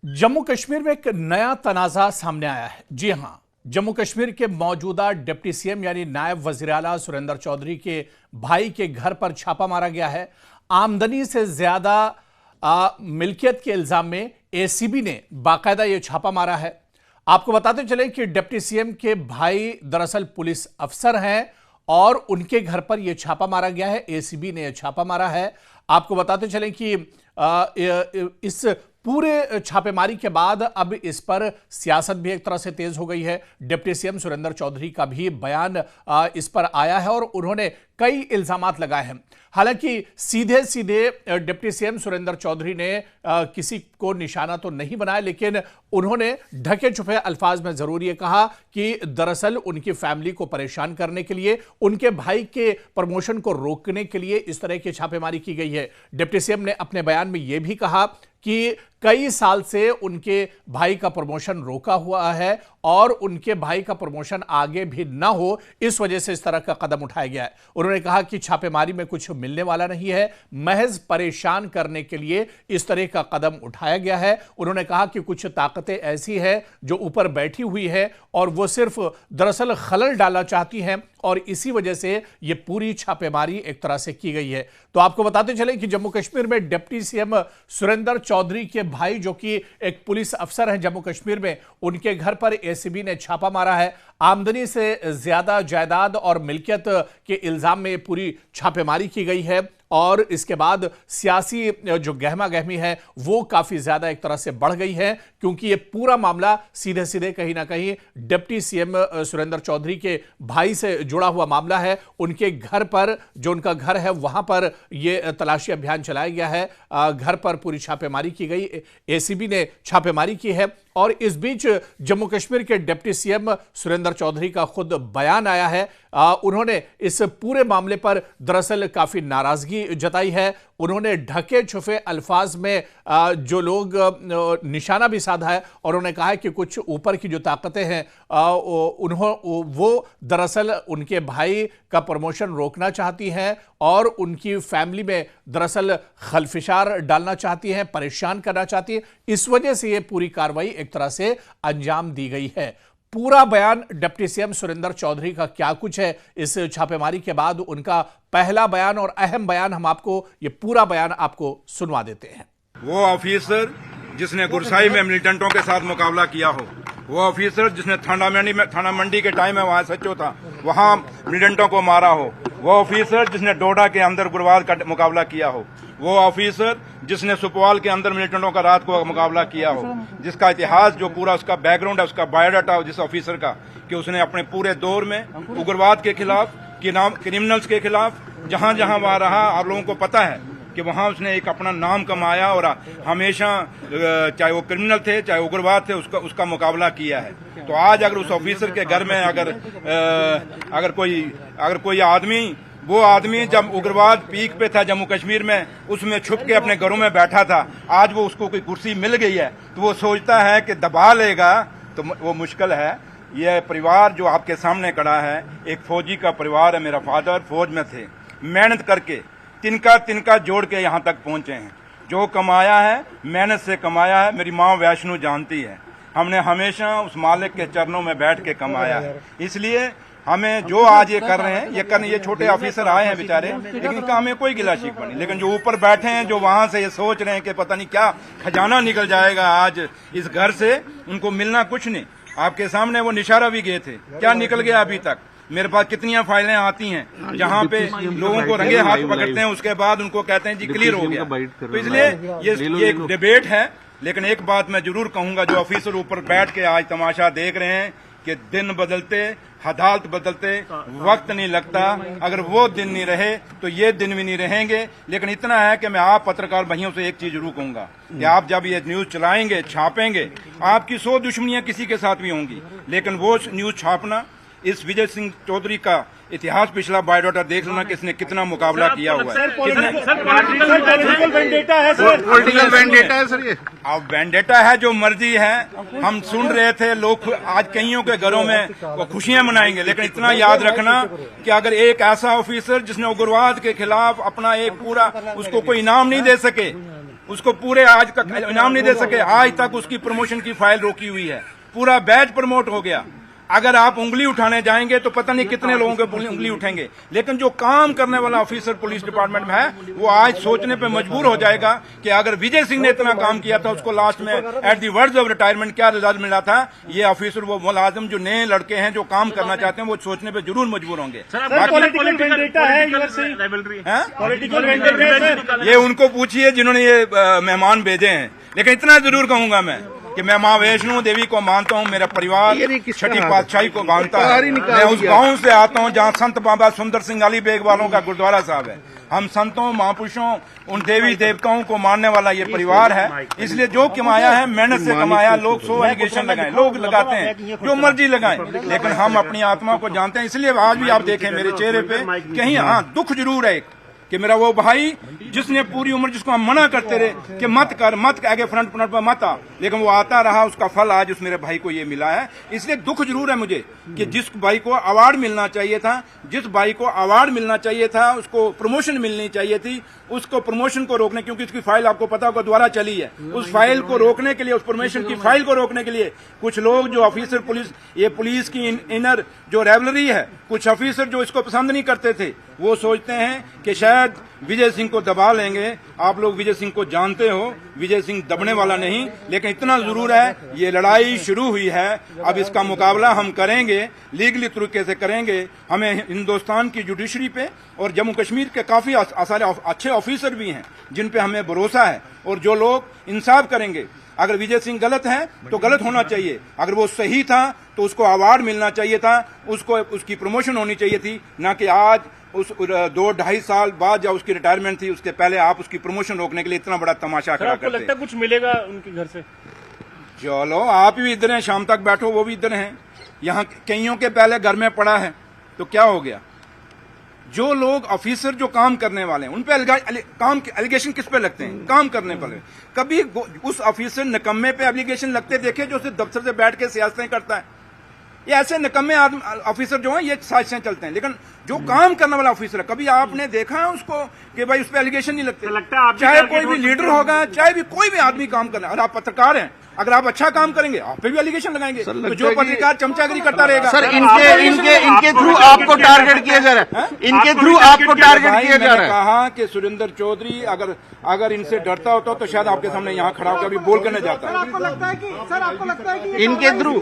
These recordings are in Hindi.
जम्मू कश्मीर में एक नया तनाज़ा सामने आया है। जी हां, जम्मू कश्मीर के मौजूदा डिप्टी सीएम यानी नायब वज़ीर आला सुरेंद्र चौधरी के भाई के घर पर छापा मारा गया है। आमदनी से ज्यादा मिल्कियत के इल्जाम में एसीबी ने बाकायदा यह छापा मारा है। आपको बताते चले कि डिप्टी सीएम के भाई दरअसल पुलिस अफसर हैं और उनके घर पर यह छापा मारा गया है। एसीबी ने यह छापा मारा है। आपको बताते चले कि इस पूरे छापेमारी के बाद अब इस पर सियासत भी एक तरह से तेज हो गई है। डिप्टी सीएम सुरेंद्र चौधरी का भी बयान इस पर आया है और उन्होंने कई इल्जामात लगाए हैं। हालांकि सीधे सीधे डिप्टी सीएम सुरेंद्र चौधरी ने किसी को निशाना तो नहीं बनाया, लेकिन उन्होंने ढके छुपे अल्फाज में जरूर ये कहा कि दरअसल उनकी फैमिली को परेशान करने के लिए, उनके भाई के प्रमोशन को रोकने के लिए इस तरह की छापेमारी की गई है। डिप्टी सीएम ने अपने बयान में यह भी कहा कि कई साल से उनके भाई का प्रमोशन रोका हुआ है और उनके भाई का प्रमोशन आगे भी ना हो, इस वजह से इस तरह का कदम उठाया गया है। उन्होंने कहा कि छापेमारी में कुछ मिलने वाला नहीं है, महज परेशान करने के लिए इस तरह का कदम उठाया गया है। उन्होंने कहा कि कुछ ताकतें ऐसी हैं जो ऊपर बैठी हुई है और वो सिर्फ दरअसल खलल डालना चाहती हैं और इसी वजह से ये पूरी छापेमारी एक तरह से की गई है। तो आपको बताते चले कि जम्मू कश्मीर में डिप्टी सीएम सुरेंद्र चौधरी के भाई, जो कि एक पुलिस अफसर हैं जम्मू कश्मीर में, उनके घर पर एसीबी ने छापा मारा है। आमदनी से ज्यादा जायदाद और मिल्कियत के इल्जाम में पूरी छापेमारी की गई है और इसके बाद सियासी जो गहमा गहमी है वो काफी ज्यादा एक तरह से बढ़ गई है, क्योंकि ये पूरा मामला सीधे सीधे कहीं ना कहीं डिप्टी सीएम सुरेंद्र चौधरी के भाई से जुड़ा हुआ मामला है। उनके घर पर, जो उनका घर है, वहां पर यह तलाशी अभियान चलाया गया है। घर पर पूरी छापेमारी की गई, एसीबी ने छापेमारी की है। और इस बीच जम्मू कश्मीर के डिप्टी सीएम सुरेंद्र चौधरी का खुद बयान आया है। उन्होंने इस पूरे मामले पर दरअसल काफी नाराजगी जताई है। उन्होंने ढके छुपे अल्फाज में जो लोग निशाना भी साधा है और उन्होंने कहा है कि कुछ ऊपर की जो ताकतें हैं वो दरअसल उनके भाई का प्रमोशन रोकना चाहती हैं और उनकी फैमिली में दरअसल खलफिशार डालना चाहती हैं, परेशान करना चाहती है। इस वजह से ये पूरी कार्रवाई एक तरह से अंजाम दी गई है। पूरा बयान डिप्टी सीएम सुरेंद्र चौधरी का क्या कुछ है इस छापेमारी के बाद, उनका पहला बयान और अहम बयान, हम आपको ये पूरा बयान आपको सुनवा देते हैं। वो ऑफिसर जिसने गुरसाई में मिलिटेंटों के साथ मुकाबला किया हो, वो ऑफिसर जिसने थाना मंडी के टाइम में वहां सच्चो था, वहां मिलिटेंटों को मारा हो, वो ऑफिसर जिसने डोडा के अंदर गुरवाद का मुकाबला किया हो, वो ऑफिसर जिसने सुपवाल के अंदर मिलिटेंटों का रात को मुकाबला किया हो, जिसका इतिहास, जो पूरा उसका बैकग्राउंड है, उसका बायोडाटा हो जिस ऑफिसर का, कि उसने अपने पूरे दौर में उग्रवाद के खिलाफ, क्रिमिनल्स के खिलाफ जहां जहां वहां रहा, आप लोगों को पता है कि वहां उसने एक अपना नाम कमाया और हमेशा चाहे वो क्रिमिनल थे चाहे उग्रवाद थे उसका मुकाबला किया है। तो आज अगर उस ऑफिसर के घर में अगर कोई आदमी, वो आदमी जब उग्रवाद पीक पे था जम्मू कश्मीर में, उसमें छुप के अपने घरों में बैठा था, आज वो उसको कोई कुर्सी मिल गई है तो वो सोचता है कि दबा लेगा, तो वो मुश्किल है। यह परिवार जो आपके सामने खड़ा है, एक फौजी का परिवार है। मेरा फादर फौज में थे, मेहनत करके तिनका जोड़ के यहाँ तक पहुंचे हैं। जो कमाया है मेहनत से कमाया है। मेरी माँ वैष्णो जानती है, हमने हमेशा उस मालिक के चरणों में बैठ के कमाया है। इसलिए हमें जो आज ये कर रहे हैं, ये छोटे ऑफिसर आए हैं बेचारे, लेकिन इनका हमें कोई गिला शिकवा नहीं। लेकिन जो ऊपर बैठे हैं, जो वहां से ये सोच रहे हैं कि पता नहीं क्या खजाना निकल जाएगा आज इस घर से, उनको मिलना कुछ नहीं। आपके सामने वो निशारा भी गए थे, क्या निकल गया अभी तक? मेरे पास कितनी फाइलें आती हैं जहां पे लोगों को रंगे हाथ पकड़ते हैं, उसके बाद उनको कहते हैं जी क्लियर हो गया। तो इसलिए ये एक डिबेट है। लेकिन एक बात मैं जरूर कहूंगा, जो ऑफिसर ऊपर बैठ के आज तमाशा देख रहे हैं कि दिन बदलते, हालात बदलते वक्त नहीं लगता, अगर वो दिन नहीं रहे तो ये दिन भी नहीं रहेंगे। लेकिन इतना है कि मैं आप पत्रकार भाइयों से एक चीज जरूर कहूंगा कि आप जब ये न्यूज चलाएंगे, छापेंगे, आपकी 100 दुश्मनियां किसी के साथ भी होंगी, लेकिन वो न्यूज छापना, इस विजय सिंह चौधरी का इतिहास, पिछला बायोडाटा देख लेना कि इसने कितना मुकाबला किया हुआ है। पॉलिटिकल वेंडेटा है सर ये। अब वेंडेटा है, जो मर्जी है। हम सुन रहे थे लोग आज कईयों के घरों में वो खुशियां मनाएंगे, लेकिन इतना याद रखना कि अगर एक ऐसा ऑफिसर जिसने उग्रवाद के खिलाफ अपना एक पूरा, उसको कोई इनाम नहीं दे सके, उसको पूरे आज का इनाम नहीं दे सके, आज तक उसकी प्रमोशन की फाइल रोकी हुई है, पूरा बैच प्रमोट हो गया। अगर आप उंगली उठाने जाएंगे तो पता नहीं कितने लोगों के उंगली उठेंगे, लेकिन जो काम करने वाला ऑफिसर पुलिस डिपार्टमेंट में है वो आज सोचने पे मजबूर हो जाएगा कि अगर विजय सिंह ने इतना काम किया था, उसको लास्ट में at the words of retirement क्या रिजल्ट मिला था, ये ऑफिसर वो मुलाजिम जो नए लड़के हैं जो काम करना चाहते हैं वो सोचने पे जरूर मजबूर होंगे। ये उनको पूछिए जिन्होंने ये मेहमान भेजे हैं, लेकिन इतना जरूर कहूंगा मैं कि मैं माँ वैष्णो देवी को मानता हूँ, मेरा परिवार छठी पातशाही को मानता है। मैं उस गांव से आता हूँ जहाँ संत बाबा सुंदर सिंह अली बेग वालों का गुरुद्वारा साहब है। हम संतों महापुरुषों उन देवी देवताओं को मानने वाला ये परिवार है, इसलिए जो कमाया है मेहनत से कमाया। लोग 100 एलिगेशन लगाए, लोग लगाते हैं जो मर्जी लगाएं, लेकिन हम अपनी आत्मा को जानते हैं। इसलिए आज भी आप देखें मेरे चेहरे पे कहीं हाँ दुख जरूर है कि मेरा वो भाई जिसने पूरी उम्र, जिसको हम मना करते रहे कि मत कर आगे फ्रंट पर मत आ, लेकिन वो आता रहा, उसका फल आज उस मेरे भाई को ये मिला है। इसलिए दुख जरूर है मुझे कि जिस भाई को अवार्ड मिलना चाहिए था, जिस भाई को अवार्ड मिलना चाहिए था, उसको प्रमोशन मिलनी चाहिए थी, उसको प्रमोशन को रोकने, क्योंकि उसकी फाइल आपको पता होगा दोबारा चली है, उस फाइल को रोकने के लिए, उस प्रमोशन की फाइल को रोकने के लिए कुछ लोग जो ऑफिसर पुलिस, ये पुलिस की इनर जो रेवलरी है, कुछ ऑफिसर जो इसको पसंद नहीं करते थे, वो सोचते हैं कि शायद विजय सिंह को दबा लेंगे। आप लोग विजय सिंह को जानते हो, विजय सिंह दबने वाला नहीं, लेकिन इतना जरूर है ये लड़ाई शुरू हुई है, अब इसका मुकाबला हम करेंगे, लीगली तरीके से करेंगे। हमें हिंदुस्तान की जुडिशरी पे और जम्मू कश्मीर के काफी सारे अच्छे ऑफिसर भी हैं जिन पे हमें भरोसा है, और जो लोग इंसाफ करेंगे। अगर विजय सिंह गलत है तो गलत होना चाहिए, अगर वो सही था तो उसको अवार्ड मिलना चाहिए था, उसको उसकी प्रमोशन होनी चाहिए थी, ना कि आज उस 2-2.5 साल बाद जब उसकी रिटायरमेंट थी उसके पहले आप उसकी प्रमोशन रोकने के लिए इतना बड़ा तमाशा खड़ा करते। लगता है कुछ मिलेगा उनके घर से? चलो आप भी इधर हैं, शाम तक बैठो, वो भी इधर हैं, यहाँ कईयों के पहले घर में पड़ा है, तो क्या हो गया? जो लोग ऑफिसर जो काम करने वाले हैं उन पे काम के एलिगेशन किस पे लगते हैं? काम करने वाले। कभी उस ऑफिसर निकम्मे पे एलिगेशन लगते देखे जो सिर्फ दफ्तर से बैठ के सियासतें करता है? ये ऐसे निकम्मे ऑफिसर जो हैं ये साजिशें चलते हैं, लेकिन जो काम करने वाला ऑफिसर है कभी आपने देखा है उसको कि भाई उस पर एलिगेशन नहीं लगते? चाहे कोई भी लीडर होगा, चाहे भी कोई भी आदमी काम करना, और आप पत्रकार हैं, अगर आप अच्छा काम करेंगे आप पे भी एलिगेशन लगाएंगे, तो जो पत्रकार चमचागिरी करता रहेगा। सर इनके थ्रू आपको टारगेट किया जा रहा है, इनके थ्रू आपको टारगेट किया जा रहा है। कहा कि सुरेंद्र चौधरी अगर इनसे डरता होता तो शायद आपके सामने यहाँ खड़ा होकर अभी बोल कर न जाता। आपको लगता है कि इनके थ्रू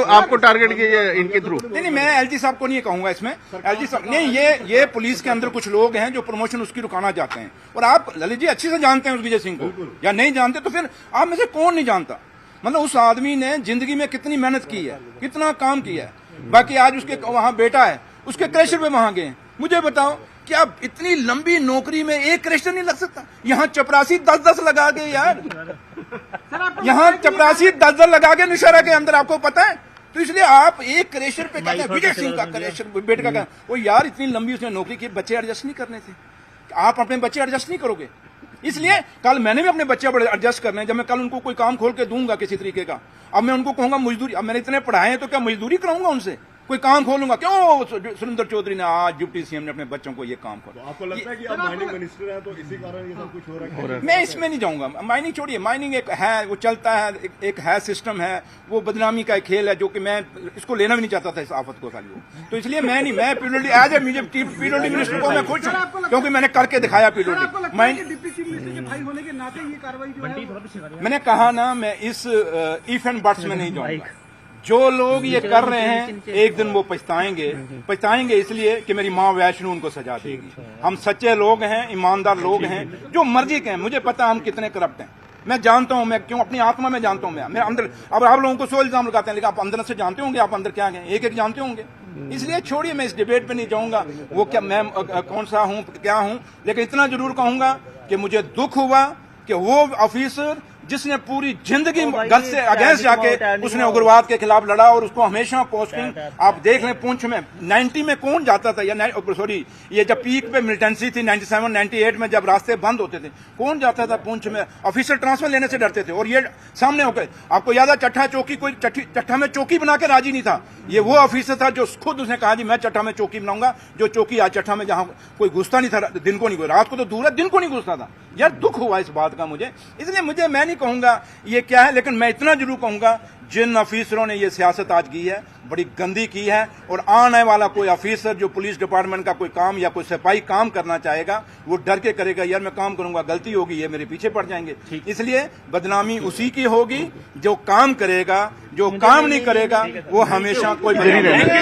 आपको टारगेट किया जाए? इनके थ्रू नहीं, मैं एलजी साहब को नहीं कहूंगा इसमें, एलजी साहब नहीं, ये पुलिस के अंदर कुछ लोग हैं जो प्रमोशन उसकी रुकाना चाहते हैं, और आप ललित जी अच्छे से जानते हैं उस विजय सिंह को, या नहीं जानते तो फिर आप में से कौन नहीं जानता? मतलब उस आदमी ने जिंदगी में कितनी मेहनत की है, कितना काम किया है। बाकी आज उसके वहां बेटा है, उसके क्रैशर पे वहां गए। मुझे बताओ क्या इतनी लंबी नौकरी में एक क्रैशर नहीं लग सकता? यहाँ चपरासी 10-10 लगा के यार, यहाँ चपरासी 10-10 लगा के नौशहरा के अंदर, आपको पता है? तो इसलिए आप एक क्रैशर पे कहते हैं विजय सिंह का क्रैशर बेटे का, वो यार इतनी लंबी उसने नौकरी की, बच्चे एडजस्ट नहीं करने थे? आप अपने बच्चे एडजस्ट नहीं करोगे? इसलिए कल मैंने भी अपने बच्चे बड़े एडजस्ट करने हैं। जब मैं कल उनको कोई काम खोल के दूंगा किसी तरीके का, अब मैं उनको कहूंगा मजदूरी, अब मैंने इतने पढ़ाए हैं तो क्या मजदूरी कराऊंगा उनसे? कोई काम खोलूंगा? क्यों सुरेंद्र चौधरी ने आज डिप्टी सीएम ने अपने बच्चों को ये काम खोला? तो आपको लगता है कि आप माइनिंग मिनिस्टर हैं तो इसी कारण ये सब कुछ हो रहा है? मैं इसमें नहीं जाऊंगा, माइनिंग छोड़िए, माइनिंग एक है, वो चलता है, एक है सिस्टम है, वो बदनामी का एक खेल है जो कि मैं इसको लेना भी नहीं चाहता था इस आफत को खाली वो। तो इसलिए मैं नहीं, मैं पीडब्ल्यूडी एज ए मुझे पीडब्ल्यूडी मिनिस्टर को मैं खुश हूँ क्योंकि मैंने करके दिखाया पीडब्ल्यूडी। मैंने कहा ना, मैं इस इफ एंड बट्स में नहीं जाऊंगा। जो लोग ये कर रहे हैं एक दिन वो पछताएंगे इसलिए कि मेरी माँ वैष्णो उनको सजा देगी। हम सच्चे लोग हैं, ईमानदार लोग हैं, जो मर्जी के हैं। मुझे पता हम कितने करप्ट हैं, मैं जानता हूं, मैं क्यों अपनी आत्मा में जानता हूं। मैं अंदर, अब आप लोगों को 100 इल्जाम लगाते हैं, लेकिन आप अंदर से जानते होंगे आप अंदर क्या हैं, एक जानते होंगे। इसलिए छोड़िए, मैं इस डिबेट पे नहीं जाऊंगा वो क्या मैं कौन सा हूं क्या हूं, लेकिन इतना जरूर कहूंगा कि मुझे दुख हुआ कि वो ऑफिसर जिसने पूरी जिंदगी घर से अगेंस्ट जाके उसने उग्रवाद के खिलाफ लड़ा और उसको हमेशा पोस्टिंग आप देख लें पुंछ में 90 में कौन जाता था या सॉरी ये जब पीक पे मिलिटेंसी थी 97 98 में जब रास्ते बंद होते थे कौन जाता था पुंछ में ऑफिसर ट्रांसफर लेने से डरते थे और ये सामने होकर आपको याद है चट्टा चौकी कोई चट्टा में चौकी बना के राजी नहीं था ये वो ऑफिसर था जो खुद उसने कहा जी मैं चट्टा में चौकी बनाऊंगा जो चौकी आज चट्टा में जहां कोई घुसता नहीं था दिन को नहीं कोई रात को तो दूर है दिन को नहीं घुसता था यार दुख हुआ इस बात का मुझे इसलिए मैं नहीं कहूंगा ये क्या है लेकिन मैं इतना जरूर कहूंगा जिन ऑफिसरों ने ये सियासत आज की है बड़ी गंदी की है और आने वाला कोई ऑफिसर जो पुलिस डिपार्टमेंट का कोई काम या कोई सिपाही काम करना चाहेगा वो डर के करेगा यार मैं काम करूंगा गलती होगी ये मेरे पीछे पड़ जाएंगे इसलिए बदनामी उसी की होगी जो काम करेगा जो काम नहीं करेगा वो हमेशा कोई